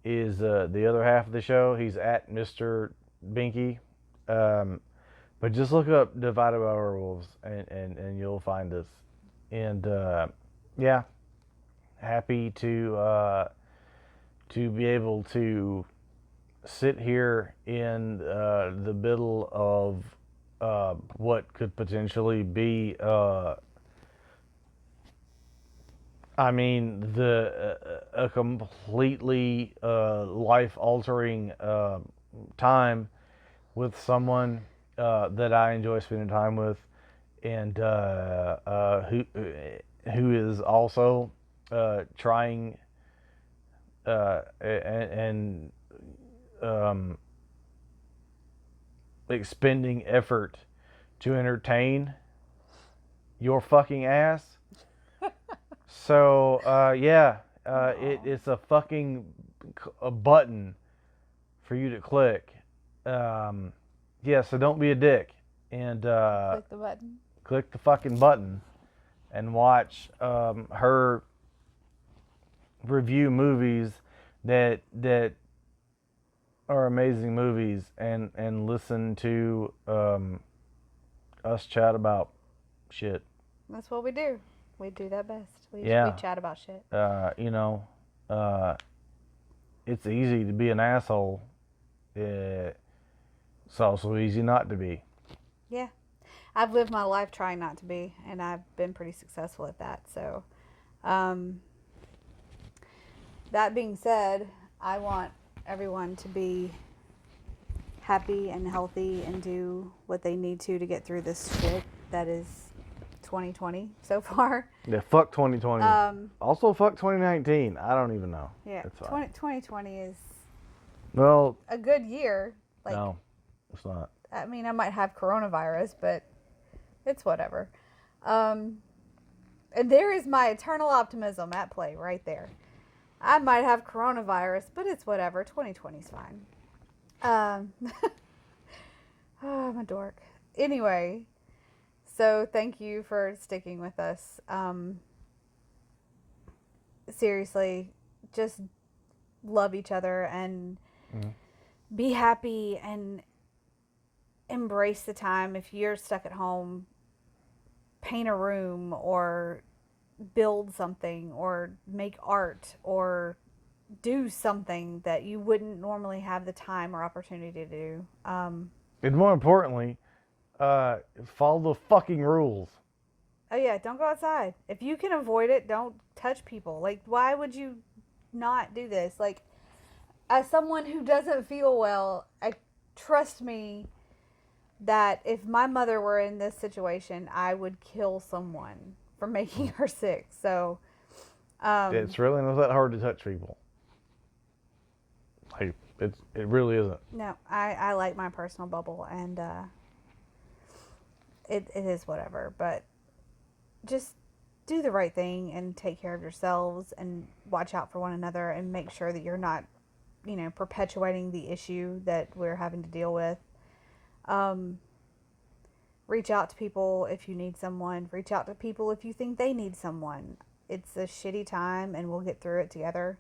is the other half of the show. He's at Mr. Binky. But just look up Divided by Werewolves and you'll find us. And yeah, happy to be able to sit here in the middle of what could potentially be a completely life-altering time with someone that I enjoy spending time with, and who is also trying and expending effort to entertain your fucking ass. So it's a fucking a button for you to click. So don't be a dick and click the button. Click the fucking button and watch her review movies that are amazing movies, and listen to us chat about shit. That's what we do. We do that best. We chat about shit. It's easy to be an asshole. It's also easy not to be. Yeah. I've lived my life trying not to be, and I've been pretty successful at that. So, that being said, I want everyone to be happy and healthy and do what they need to get through this shit that is 2020 so far. Yeah, fuck 2020. Also, fuck 2019. I don't even know. Yeah, 2020 is a good year. Like, no, it's not. I mean, I might have coronavirus, but it's whatever. And there is my eternal optimism at play right there. I might have coronavirus, but it's whatever. 2020's fine. Oh, I'm a dork. Anyway, so thank you for sticking with us. Seriously, just love each other and be happy and embrace the time. If you're stuck at home, paint a room or build something or make art or do something that you wouldn't normally have the time or opportunity to do. And more importantly, follow the fucking rules. Oh yeah, don't go outside. If you can avoid it, don't touch people. Like, why would you not do this? Like, as someone who doesn't feel well, trust me that if my mother were in this situation, I would kill someone for making her sick. So, It's really not that hard to touch people. Like, it really isn't. no, I like my personal bubble, and it is whatever. But just do the right thing and take care of yourselves and watch out for one another and make sure that you're not, perpetuating the issue that we're having to deal with. Reach out to people if you need someone. Reach out to people if you think they need someone. It's a shitty time and we'll get through it together.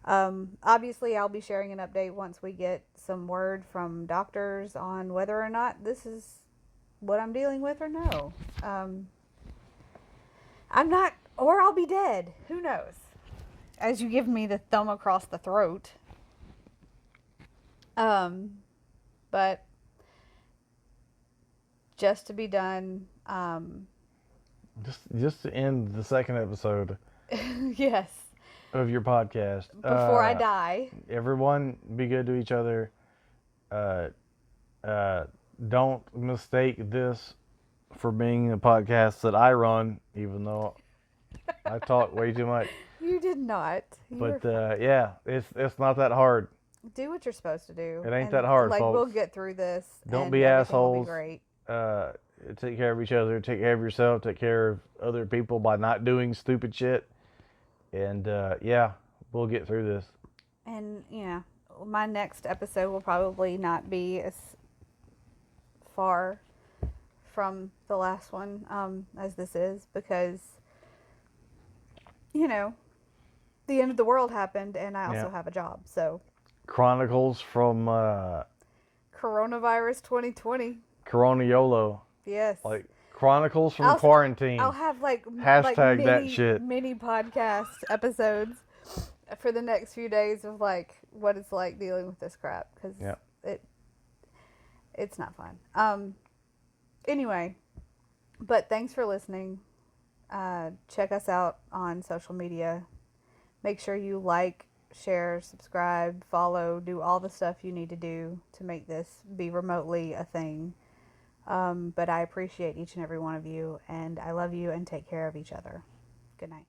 Obviously, I'll be sharing an update once we get some word from doctors on whether or not this is what I'm dealing with or no. I'm not, or I'll be dead. Who knows? As you give me the thumb across the throat. But just to be done. Just to end the second episode. Yes. Of your podcast. Before I die. Everyone, be good to each other. Don't mistake this for being a podcast that I run, even though I talk way too much. You did not. Yeah, it's not that hard. Do what you're supposed to do. It ain't that hard, like, folks. We'll get through this. Don't be assholes. Will be great. Take care of each other. Take care of yourself. Take care of other people by not doing stupid shit. And yeah, we'll get through this. And my next episode will probably not be as far from the last one as this is, because the end of the world happened, and I also have a job. So Chronicles from Coronavirus 2020. Corona YOLO. Yes. Like Chronicles from Quarantine. I'll have hashtag that shit. Mini podcast episodes for the next few days of what it's like dealing with this crap, because it's not fun. Anyway, but thanks for listening. Check us out on social media. Make sure you like, share, subscribe, follow, do all the stuff you need to do to make this be remotely a thing. But I appreciate each and every one of you, and I love you, and take care of each other. Good night.